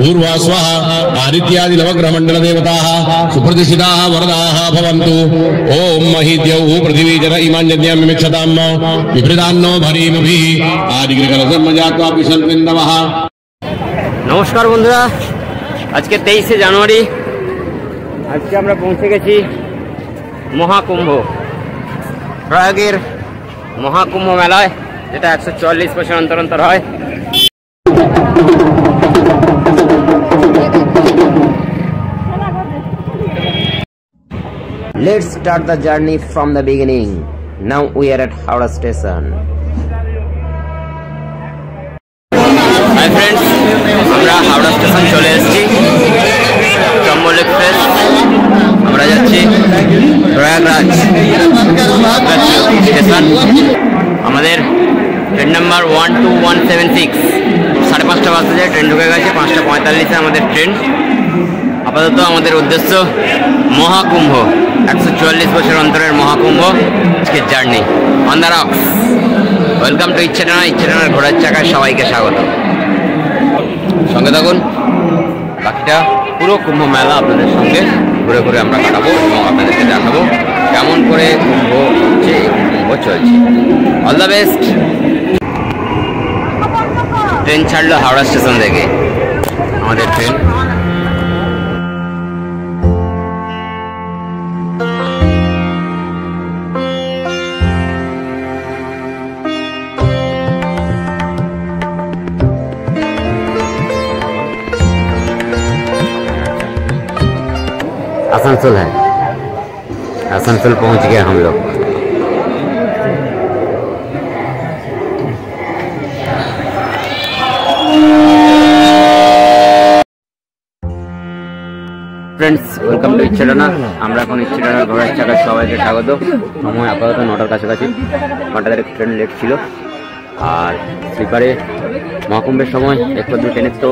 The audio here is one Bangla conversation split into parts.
पूर्वास्वः आदित्यादि नवग्रहमण्डल देवताः सुप्रतिष्ठिताः वरदाः भवन्तु। ओम महीद्यौः पृथिवी जन इमान्यज्ञं मिक्षतां विपरीतान्नो भरीमभिः आदिग्रहकलसर्मजात्वा पिशल्पिन्दवः। नमस्कार बंधुरा, आज के 23 জানুয়ারি আজকে আমরা পৌঁছে গেছি মহাকুম্ভ, প্রয়াগের মহাকুম্ভ মেলায়, যেটা 144 বছর অন্তর অন্তর হয়। Let's start the journey from the beginning. Now we are at Howrah station. Hi friends, আমরা হাওড়া স্টেশন চলে এসেছি। চম্বল এক্সপ্রেস আমরা যাচ্ছি প্রয়াগরাজ স্টেশন। আমাদের ট্রেন নাম্বার 12176, 5:30 বাজে ট্রেন ঢুকে গেছে। 5:45 আমাদের ট্রেন। আপাতত আমাদের উদ্দেশ্য মহাকুম্ভ, 144 বছর অন্তরের মহাকুম্ভ। আজকের journey on the rocks. Welcome to Ichchhetana ঘোড়ার চাকায় সবাইকে স্বাগত। সঙ্গে থাকুন, বাকিটা পুরো কুম্ভ মেলা আপনাদের সঙ্গে ঘুরে ঘুরে আমরা কাটাবো এবং আপনাদেরকে দেখাবো কেমন করে কুম্ভ হচ্ছে, কুম্ভ চলছে। All the best. ট্রেন ছাড়লো হাওড়া স্টেশন থেকে, আমাদের ট্রেন। आसनसोल है, आसनसोल पहुंच गए हम लोग। Friends, welcome to Ichchhetana. আমরা এখন ইচ্ছেটানার ঘোড়ার চাকায় সবাইকে স্বাগত। সময় আপাতত 9টার কাছাকাছি। 9টার ট্রেন লেট ছিল। আর স্লিপারে মহাকুম্ভের সময় একটু ট্রেনের তো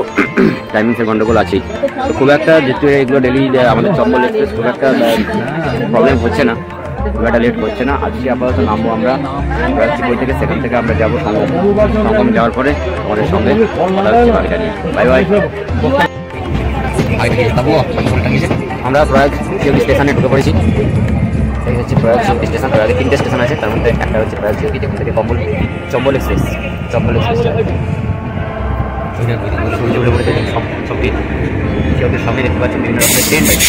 টাইমিংসের গন্ডগোল আছেই। তো খুব একটা যেহেতু এগুলো ডেলি আমাদের চম্বল এক্সপ্রেস খুব একটা প্রবলেম হচ্ছে না, খুব একটা লেট হচ্ছে না। আজকে আপাতত নামবো আমরা প্রয়াগরাজ থেকে। সেখান থেকে আমরা যাবো সঙ্গম। সঙ্গম যাওয়ার পরে আমাদের সঙ্গে বাকিটা নিয়ে বাই বাই। আমরা প্রয়াগ স্টেশনে ঢুকে পড়েছি। এই হচ্ছে প্রয়াগ স্টেশন। প্রয়াগে 3টে স্টেশন আছে, তার মধ্যে একটা হচ্ছে প্রয়াগ, যেখান থেকে চম্বল এক্সপ্রেস সূর্য উঠে পড়ে দেখেন সব দিন। ওদের সামনে দেখতে পাচ্ছেন বিভিন্ন রকমের train bike.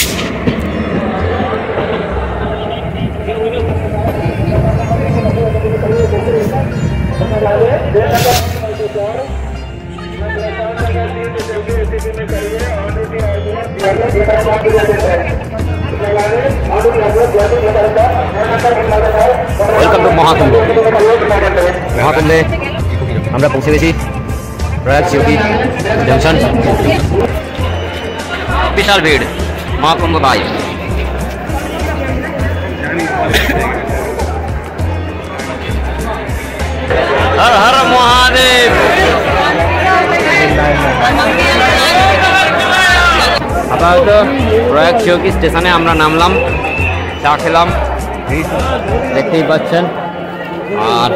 Welcome to Mahakumbh. মহাকুম্ভে আমরা পৌঁছে গেছি প্রয়াগ সিওটি জংশন। বিশাল ভিড় মহাকুম্ভ ভাই। হর হর মহাদেব। আপাতত প্রয়াগ সিওটি স্টেশনে আমরা নামলাম, চা খেলাম, দেখতেই পাচ্ছেন। আর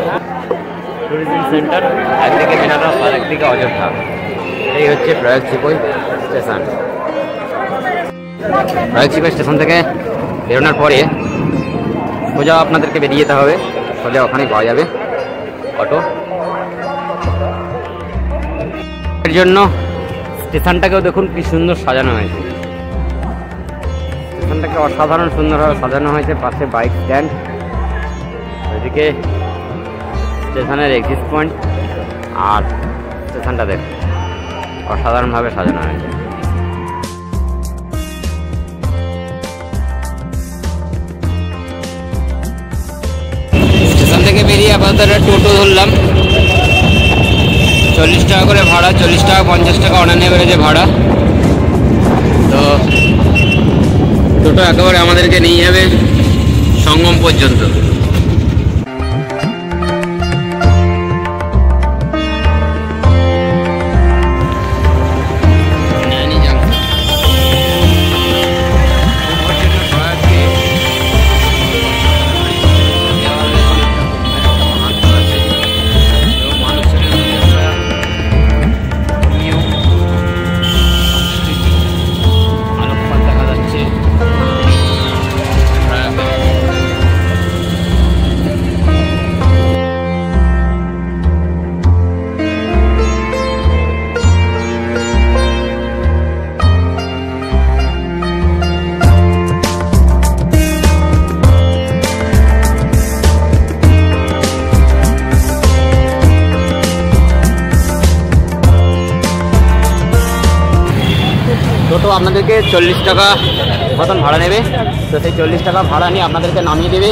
ট্যুরিজম সেন্টার একদিকে বেনারস আর একদিকে অযোধ্যা। এই হচ্ছে প্রয়াগ সিপই স্টেশন। প্রয়াগ সিপই স্টেশন থেকে বেরোনোর পরে সোজা আপনাদেরকে বেরিয়ে যেতে হবে, সোজা ওখানে পাওয়া যাবে অটো। এর জন্য স্টেশনটাকেও দেখুন কি সুন্দর সাজানো হয়েছে। স্টেশনটাকে অসাধারণ সুন্দরভাবে সাজানো হয়েছে। পাশে বাইক স্ট্যান্ড, ওইদিকে স্টেশনের এক্সিট পয়েন্ট, আর স্টেশনটা দেখুন অসাধারণভাবে সাজানো হয়েছে। স্টেশন থেকে বেরিয়ে আপাতত টোটো ধরলাম। 40 টাকা করে ভাড়া, 40 টাকা 50 টাকা অনান্য বেড়েছে ভাড়া। তো টোটো একেবারে আমাদেরকে নিয়ে যাবে সঙ্গম পর্যন্ত। টোটো আপনাদেরকে 40 টাকা মতন ভাড়া নেবে। তো সেই 40 টাকা ভাড়া নিয়ে আপনাদেরকে নামিয়ে দেবে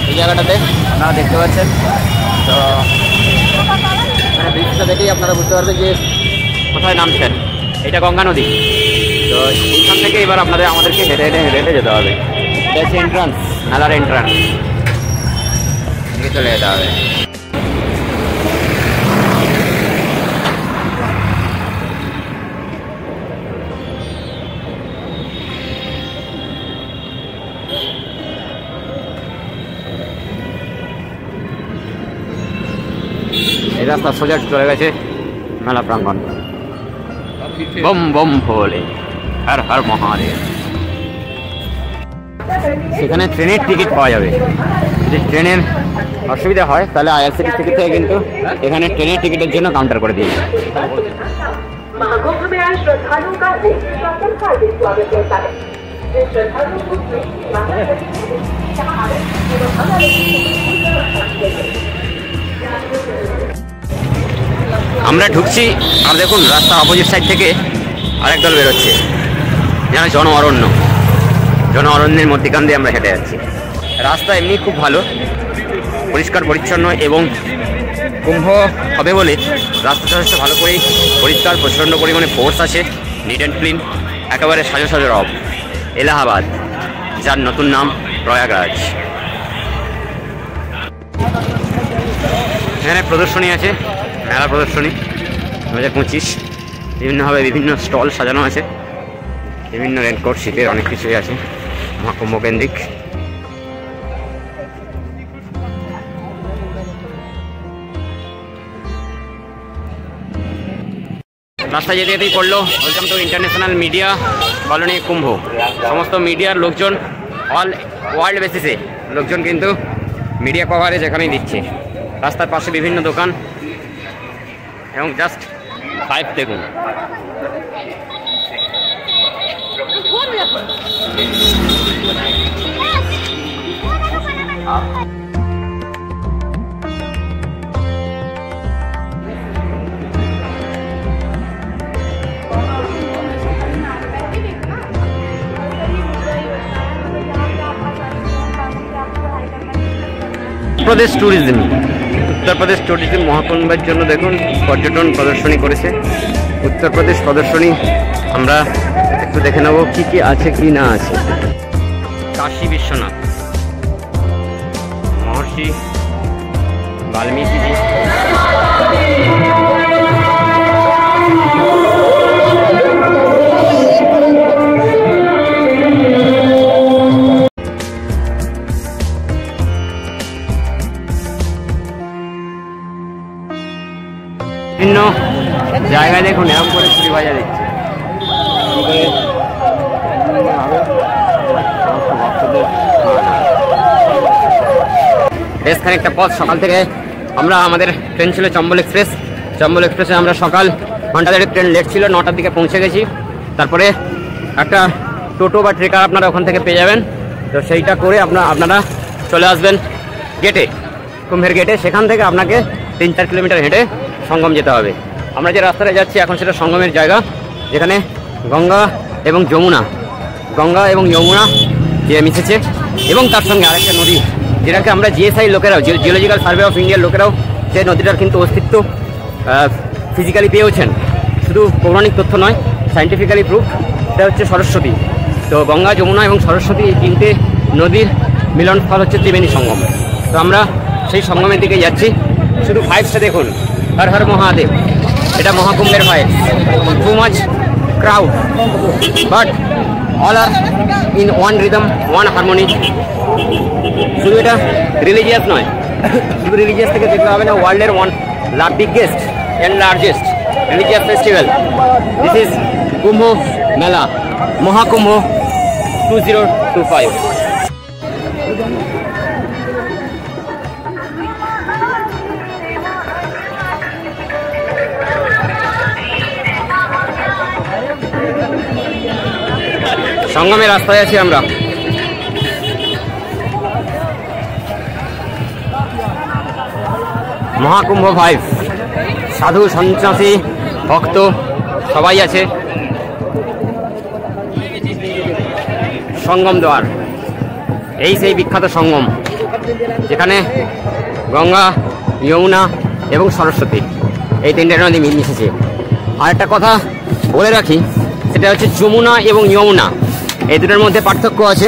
এই জায়গাটাতে আপনারা দেখতে পাচ্ছেন। তো ব্রিজটা দেখেই আপনারা বুঝতে পারবেন যে কোথায় নামছেন। এটা গঙ্গা নদী। তো এইখান থেকে এবার আমাদেরকে হেঁটে যেতে হবে। এটা হচ্ছে এন্ট্রান্স, মেলার এন্ট্রান্স দিকে চলে যেতে হবে। এই রাস্তা সোজা চলে গেছে মেলা প্রাঙ্গণ। বম বম ভোলে, হর হর মহাদেব। সেখানে ট্রেনের টিকিট পাওয়া যাবে। যদি ট্রেনের অসুবিধা হয় তাহলে আইআরসিটিসি টিকিট থেকে কিন্তু এখানে ট্রেনের টিকিটের জন্য কাউন্টার করে দিয়ে আমরা ঢুকছি। আর দেখুন রাস্তা অপোজিট সাইড থেকে আরেক দল বেরোচ্ছে, যেন জন অরণ্যের মধ্যিখান দিয়ে আমরা হেঁটে যাচ্ছি। রাস্তা এমনি খুব ভালো, পরিষ্কার পরিচ্ছন্ন, এবং কুম্ভ হবে বলে রাস্তা যথেষ্ট ভালো করেই পরিষ্কার, প্রচণ্ড পরিমাণে ফোর্স আছে, নিট অ্যান্ড ক্লিন, একেবারে সাজো রব। এলাহাবাদ, যার নতুন নাম প্রয়াগরাজ। এখানে প্রদর্শনী আছে, মেলা প্রদর্শনী 2025। বিভিন্নভাবে বিভিন্ন স্টল সাজানো আছে, বিভিন্ন রেনকোট, শীতের অনেক কিছুই আছে মহাকুম্ভ কেন্দ্রিক। রাস্তায় যেতে যেতেই পড়লো welcome to international media colony Kumbh. সমস্ত মিডিয়ার লোকজন, অল ওয়ার্ল্ড বেসিসে লোকজন কিন্তু মিডিয়া কভারেজ এখানেই দিচ্ছে। রাস্তার পাশে বিভিন্ন দোকান এবং জাস্ট পাইপ দেখুন। উত্তরপ্রদেশ ট্যুরিজম মহাকুম্ভের জন্য দেখুন পর্যটন প্রদর্শনী করেছে। উত্তরপ্রদেশ প্রদর্শনী আমরা একটু দেখে নেব কি কি আছে কি না আছে। কাশী বিশ্বনাথ, মহর্ষি বাল্মীকি, বিভিন্ন জায়গায় দেখুন এরকম করে চুরি বাজা দিচ্ছে। বেশ খানিকটা পথ সকাল থেকে আমাদের ট্রেন ছিল চম্বল এক্সপ্রেস। চম্বল এক্সপ্রেসে আমরা সকাল ঘন্টা দেড়েক ট্রেন লেট ছিল, 9টার দিকে পৌঁছে গেছি। তারপরে একটা টোটো বা ট্রেকার আপনারা ওখান থেকে পেয়ে যাবেন। তো সেইটা করে আপনারা চলে আসবেন গেটে, কুম্ভের গেটে। সেখান থেকে আপনাকে 3-4 কিলোমিটার হেঁটে সঙ্গম যেতে হবে। আমরা যে রাস্তায় যাচ্ছি এখন সেটা সঙ্গমের জায়গা, যেখানে গঙ্গা এবং যমুনা যে মিশেছে, এবং তার সঙ্গে আরেকটা নদী, যেটাকে আমরা জিএসআই লোকেরাও, জিওলজিক্যাল সার্ভে অফ ইন্ডিয়ার লোকেরাও সেই নদীটার কিন্তু অস্তিত্ব ফিজিক্যালি পেয়েওছেন। শুধু পৌরাণিক তথ্য নয়, সায়েন্টিফিক্যালি প্রুফ। সেটা হচ্ছে সরস্বতী। তো গঙ্গা, যমুনা এবং সরস্বতী এই 3টে নদীর মিলনস্থল হচ্ছে ত্রিবেণী সঙ্গম। তো আমরা সেই সঙ্গমের দিকে যাচ্ছি। শুধু ভাইবসটা দেখুন, হর হর মহাদেব। এটা মহাকুম্ভের vibe. Too much crowd, but all are in one rhythm, one harmony. শুধু এটা রিলিজিয়াস নয়, শুধু রিলিজিয়াস থেকে দেখতে হবে না, ওয়ার্ল্ডের biggest and largest religious festival. This is Kumbh Mela, Mahakumbh 2025। সঙ্গমের রাস্তায় আছি আমরা। মহাকুম্ভ ভাইব, সাধু সন্ন্যাসী ভক্ত সবাই আছে। সঙ্গম দ্বার। এই সেই বিখ্যাত সঙ্গম যেখানে গঙ্গা, যমুনা এবং সরস্বতী এই তিনটে নদী মিশেছে। আর একটা কথা বলে রাখি, সেটা হচ্ছে যমুনা এবং যমুনা এই দুটোর মধ্যে পার্থক্য আছে।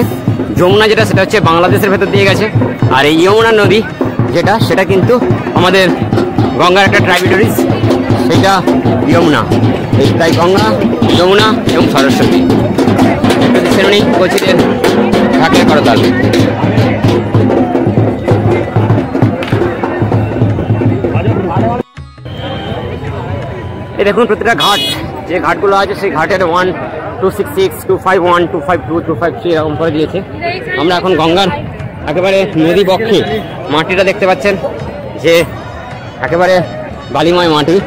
যমুনা যেটা সেটা হচ্ছে বাংলাদেশের ভেতর দিয়ে গেছে, আর এই যমুনা নদী যেটা সেটা কিন্তু আমাদের গঙ্গার একটা ট্রাইবিউটারিজ, সেটা যমুনা। তাই গঙ্গা, যমুনা এবং সরস্বতী সেরেমনি কোচিদের ঢাকের করতাল। এই দেখুন প্রতিটা ঘাট, যে ঘাটগুলো আছে সেই ঘাটের 1, 266, 251, 252, 253 এরকম করে দিয়েছে। আমরা এখন গঙ্গার একেবারে নদী বক্ষে মাটিটা দেখতে পাচ্ছেন, যে একেবারে বালিময় মাটি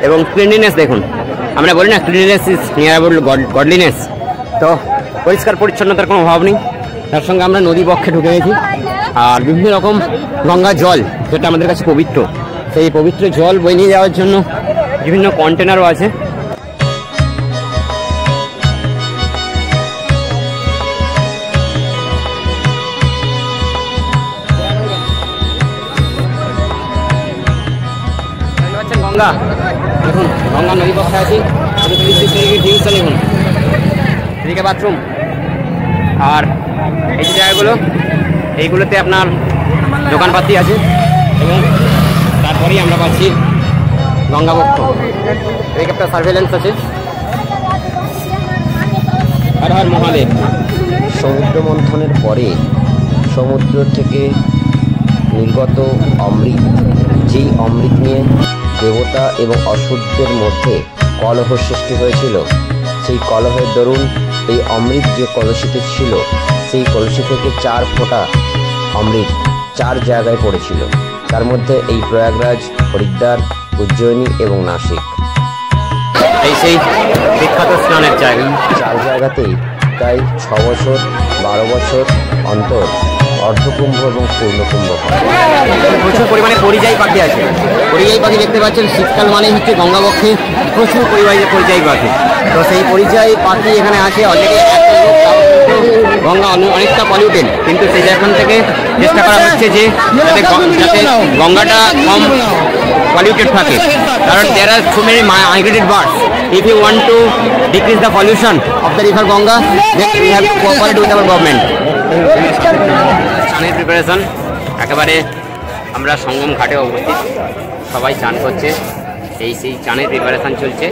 এবং ক্লিনলিনেস দেখুন। আমরা বলি না cleanliness is near about godliness, তো পরিষ্কার পরিচ্ছন্নতার কোনো অভাব নেই। তার সঙ্গে আমরা নদী বক্ষে ঢুকে গেছি, আর বিভিন্ন রকম গঙ্গার জল যেটা আমাদের কাছে পবিত্র, সেই পবিত্র জল বয়ে নিয়ে যাওয়ার জন্য বিভিন্ন কন্টেনারও আছে। গঙ্গা দেখুন, গঙ্গা নদী পক্ষে আছি, দেখুন এদিকে বাথরুম। আর এই যে জায়গাগুলো, এইগুলোতে আপনার দোকানপাতি আছে এবং তারপরেই আমরা পাচ্ছি গঙ্গা বক্ষ। এদিকে একটা সার্ভেলেন্স আছে। হর হর মহাদেব। সমুদ্র মন্থনের পরে সমুদ্র থেকে নির্গত অমৃত, যেই অমৃত নিয়ে দেবতা এবং অসুরদের মধ্যে কলহ সৃষ্টি হয়েছিল, সেই কলহের দরুন এই অমৃত যে কলসিতে ছিল, সেই কলসি থেকে 4 ফোঁটা অমৃত 4 জায়গায় পড়েছিল। তার মধ্যে এই প্রয়াগরাজ, হরিদ্বার, উজ্জয়িনী এবং নাসিক। এই সেই বিখ্যাত স্নানের জায়গা। 4 জায়গাতেই প্রায় 6 বছর 12 বছর অন্তর অর্ধকুম্ভ এবং পূর্ণকুম্ভ হয়। প্রচুর পরিমাণে পরিযায়ী পাখি আছে। পরিযায়ী পাখি দেখতে পাচ্ছেন, শীতকাল মানে হচ্ছে গঙ্গাবক্ষে প্রচুর পরিযায়ী পাখি। তো সেই পরিযায়ী পাখি এখানে আছে অলরেডি। গঙ্গা অনেকটা পলিউটেড, কিন্তু সেই জায়গা থেকে চেষ্টা করা হচ্ছে যে যাতে গঙ্গাটা কম পলিউটেড থাকে, কারণ there are so many migrated birds. If you want to decrease the pollution of the river Ganga, then we have to cooperate with our government. স্নানের প্রিপারেশন একেবারে আমরা সঙ্গম ঘাটে অবস্থিত, সবাই চান করছে, এই সেই চানের প্রিপারেশন চলছে।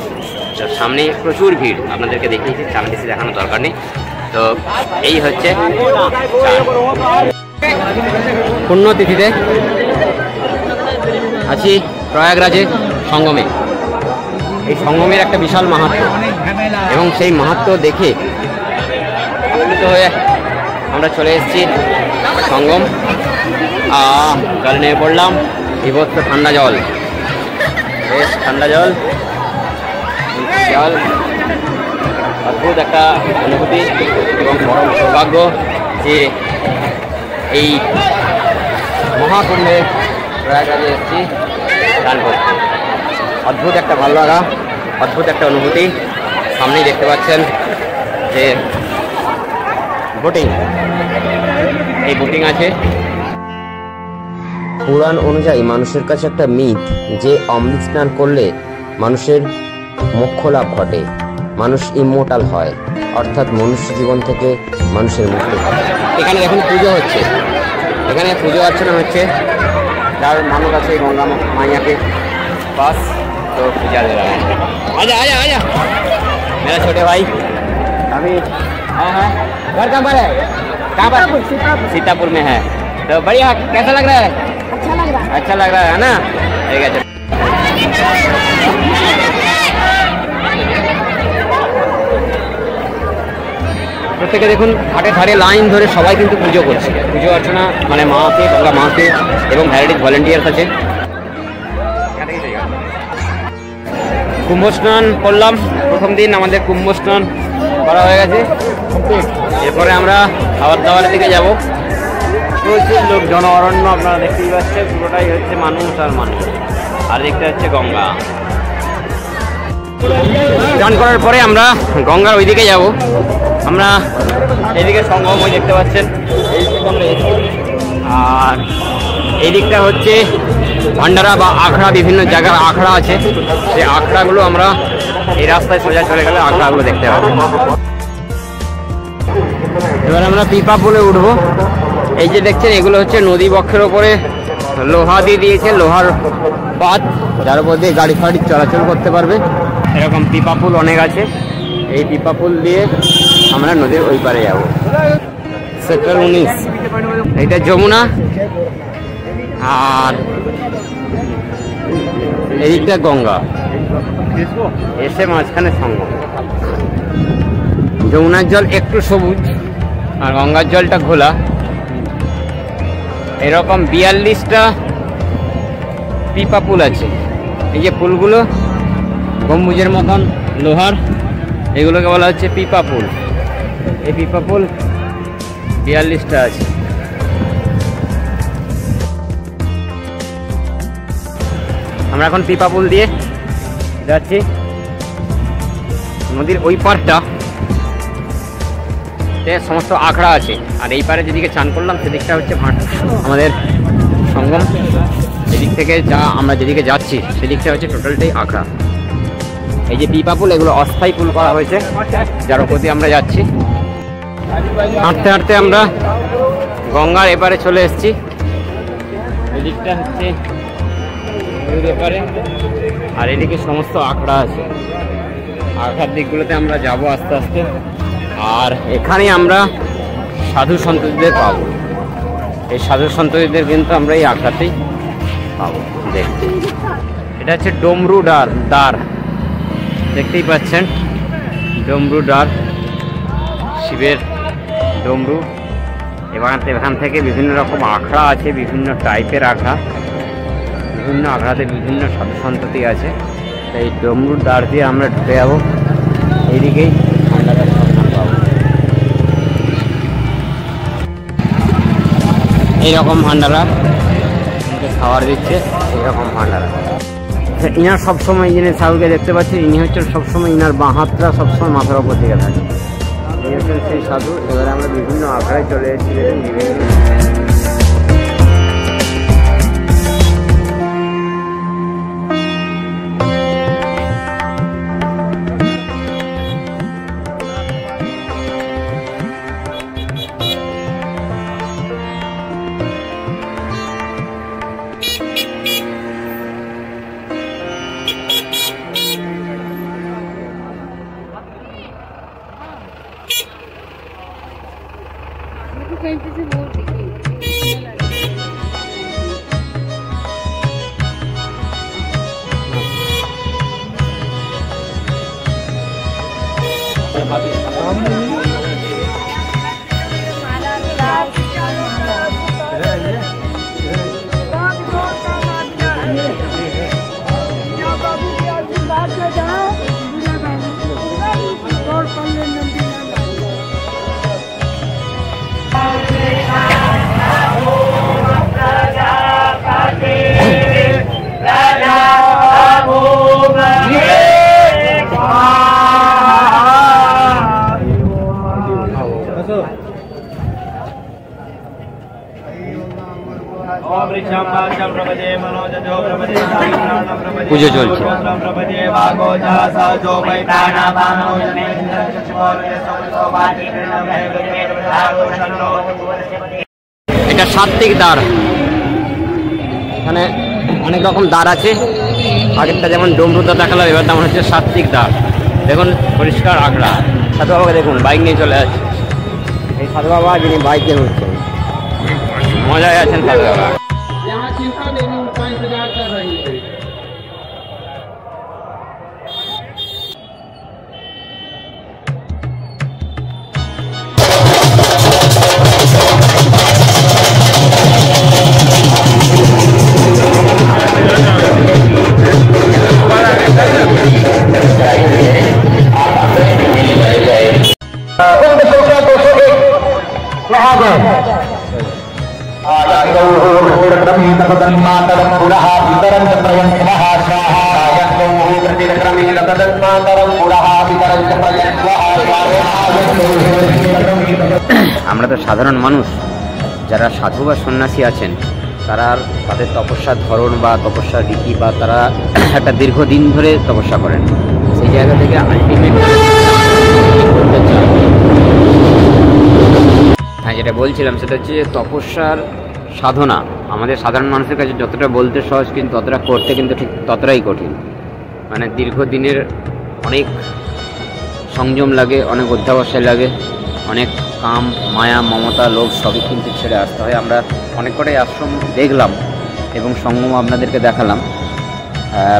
তো সামনে প্রচুর ভিড়, আপনাদেরকে দেখিয়েছি, চান বেশি দেখানোর দরকার নেই। তো এই হচ্ছে পুণ্যতিথিতে আছি প্রয়াগরাজে সঙ্গমে। এই সঙ্গমের একটা বিশাল মাহাত্ম্য, এবং সেই মাহাত্ম্য দেখে আমরা চলে এসেছি সঙ্গম। জল নিয়ে পড়লাম, বিভৎস ঠান্ডা জল, বেশ ঠান্ডা জল, জল অদ্ভুত একটা অনুভূতি এবং পরম সৌভাগ্য যে এই মহাকুম্ভে প্রয়াগরাজে এসেছি স্নান করতে। অদ্ভুত একটা ভালো লাগা, অদ্ভুত একটা অনুভূতি। সামনেই দেখতে পাচ্ছেন যে বোটিং, এই বোটিং আছে। পুরাণ অনুযায়ী মানুষের কাছে একটা মিথ যে অমৃত স্নান করলে মানুষের মোক্ষ লাভ ঘটে, মানুষ ইমমর্টাল হয়, অর্থাৎ মনুষ্য জীবন থেকে মানুষের মুক্তি হয়। এখানে দেখুন পুজো হচ্ছে, এখানে পুজো অর্চনা হচ্ছে, যার মানুষ আছে গঙ্গা মাইয়াকে পাস। तो पूजा दे रहा है। आजा आजा आजा मेरा छोटे भाई। अभी हाँ हाँ घर कहाँ पर है? कहाँ पर? सीतापुर में है। तो बढ़िया, कैसा लग रहा है? अच्छा लग रहा है। अच्छा लग रहा है ना? ठीक है। প্রত্যেকে দেখুন ঘাটের ধারে লাইন ধরে সবাই কিন্তু পুজো করছে, পুজো অর্চনা মানে মাকে, গঙ্গা মাকে এবং ভ্যারাইটিস ভলেন্টিয়ার্স আছে। কুম্ভ স্নান করলাম, প্রথম দিন আমাদের কুম্ভ স্নান করা হয়ে গেছে। এরপরে আমরা খাবার দাবারের দিকে যাব। প্রচুর লোক, জন অরণ্য আপনারা দেখতেই পাচ্ছেন, পুরোটাই হচ্ছে মানুষ আর মানুষ। আর দেখতে হচ্ছে গঙ্গা। স্নান করার পরে আমরা গঙ্গার ওইদিকে যাব। আমরা এদিকে সঙ্গম ওই দেখতে পাচ্ছেন, আর এই দিকটা হচ্ছে ভান্ডারা বা আখড়া, বিভিন্ন জায়গার আখড়া আছে, সেই আখড়াগুলো আমরা এই রাস্তায় সোজা চলে গেলে আখড়াগুলো দেখতে পাবো। এবার আমরা পিপা পুলে উঠবো। এই যে দেখছেন এগুলো হচ্ছে নদী বক্ষের ওপরে লোহা দিয়ে দিয়েছে, লোহার পাত, যার উপর দিয়ে গাড়ি ফাড়ি চলাচল করতে পারবে। এরকম পিপা পুল অনেক আছে, এই পিপা পুল দিয়ে আমরা নদীর ওই পারে যাবো। সেক্টর 19, এইটা যমুনা, আর এইদিকটা গঙ্গা, এসে মাঝখানে সঙ্গম। যমুনার জল একটু সবুজ আর গঙ্গার জলটা ঘোলা। এরকম 42টা পিপা পুল আছে। এই যে পুলগুলো গম্বুজের মতন লোহার, এগুলোকে বলা হচ্ছে পিপা পুল। এই পিপা পুল 42টা আছে। আমরা এখন পিপা পুল দিয়ে যাচ্ছি। নদীর ওই পারটা সমস্ত আখড়া আছে, আর এই পারে যেদিকে চান করলাম সেদিকটা হচ্ছে আমাদের সঙ্গম। এদিক থেকে যা আমরা যেদিকে যাচ্ছি সেদিকটা হচ্ছে টোটালটাই আখড়া। এই যে পিপা পুল, এগুলো অস্থায়ী পুল করা হয়েছে, যার উপর দিয়ে আমরা যাচ্ছি। হাঁটতে হাঁটতে আমরা গঙ্গার এপারে চলে এসেছি। এদিকটা হচ্ছে এপারে, আর এদিকে সমস্ত আখড়া আছে। আখড়ার দিকগুলোতে আমরা যাব আস্তে আস্তে। আর এখানে আমরা সাধু সন্তদের পাবো। এই সাধু সন্তদের কিন্তু আমরা এই আখড়াতেই পাবো দেখতে। এটা হচ্ছে ডমরু দ্বার, দেখতেই পাচ্ছেন ডমরু দ্বার, শিবের ডমরু। এখান থেকে বিভিন্ন রকম আখড়া আছে, বিভিন্ন টাইপের আখড়া, বিভিন্ন আখড়াতে বিভিন্ন সাধু সন্ততি আছে। এই ডমরু দ্বার দিয়ে আমরা ঢুকে যাবো। এইদিকেই ভান্ডারার সন্ধান পাবো। এইরকম ভান্ডারা খাবার দিচ্ছে, এইরকম ভান্ডারা। ইনার সবসময় যিনি সাধুকে দেখতে পাচ্ছি, ইনি হচ্ছেন সবসময়, ইনার বাঁ হাতটা সবসময় মাথার ওপর দিকে থাকে। এই হচ্ছেন সেই সাধু। এবারে আমরা বিভিন্ন আখড়ায় চলে এসেছি। পুজো চলছে। এটা সাত্বিক দ্বার। এখানে অনেক রকম দ্বার আছে। আগেরটা যেমন ডমরুদা দেখালাম, এবার তেমন হচ্ছে সাত্বিক দ্বার। দেখুন পরিষ্কার আখড়া। সাধু বাবাকে দেখুন বাইক নিয়ে চলে আসছে। এই সাধু বাবা যিনি বাইকে উঠছেন, মজায় আছেন সাধু বাবা। पुरः আমরা তো সাধারণ মানুষ, যারা সাধু বা সন্ন্যাসী আছেন তারা তাদের তপস্যার ধরন বা তপস্যার রীতি বা তারা একটা দীর্ঘদিন ধরে তপস্যা করেন, সেই জায়গা থেকে আলটিমেট করতে চান। হ্যাঁ, যেটা বলছিলাম সেটা হচ্ছে তপস্যার সাধনা আমাদের সাধারণ মানুষের কাছে যতটা বলতে সহজ, কিন্তু ততটা করতে কিন্তু ঠিক ততটাই কঠিন। মানে দীর্ঘদিনের অনেক সংযম লাগে, অনেক অধ্যাবসায় লাগে, অনেক কাম মায়া মমতা লোভ সবই কিন্তু ছেড়ে আসতে হয়। আমরা অনেক কটাই আশ্রম দেখলাম এবং সঙ্গম আপনাদেরকে দেখালাম।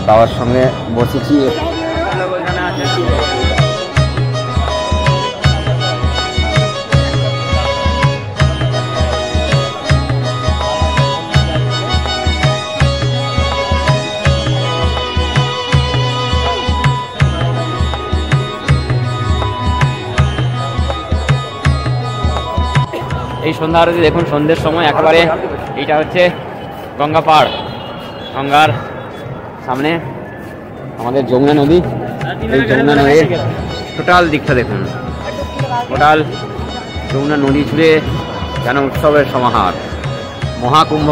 বাবার সঙ্গে বসেছি। এই সন্ধ্যা আরতি দেখুন, সন্ধ্যের সময় একেবারে এইটা হচ্ছে গঙ্গা পাড়, গঙ্গার সামনে আমাদের যমুনা নদী। এই যমুনা নদীর টোটাল দিকটা দেখুন, টোটাল যমুনা নদী জুড়ে যেন উৎসবের সমাহার। মহাকুম্ভ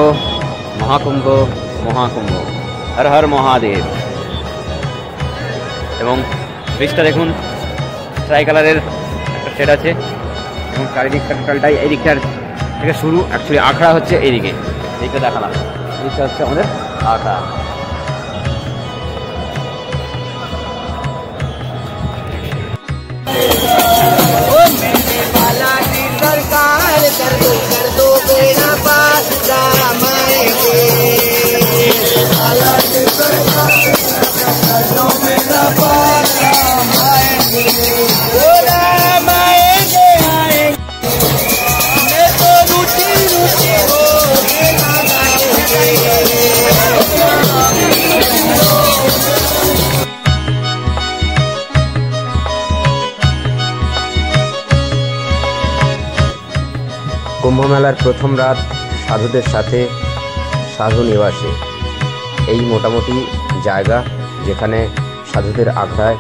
মহাকুম্ভ মহাকুম্ভ, হর হর মহাদেব। এবং ব্রিজটা দেখুন, ট্রাই কালারের একটা শেড আছে এবং চারিদিকটা টোটালটাই এই দিকটার থেকে শুরু। অ্যাকচুয়ালি আখড়া হচ্ছে এইদিকে, এইটা দেখালাম, এইটা হচ্ছে আমাদের আখড়া। কুম্ভমেলার প্রথম রাত সাধুদের সাথে সাধু নিবাসে, এই মোটামুটি জায়গা যেখানে সাধুদের আখড়ায়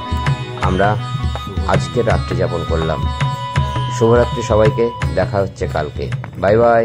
আমরা আজকের রাত্রি যাপন করলাম। শুভরাত্রি সবাইকে, দেখা হচ্ছে কালকে। Bye bye.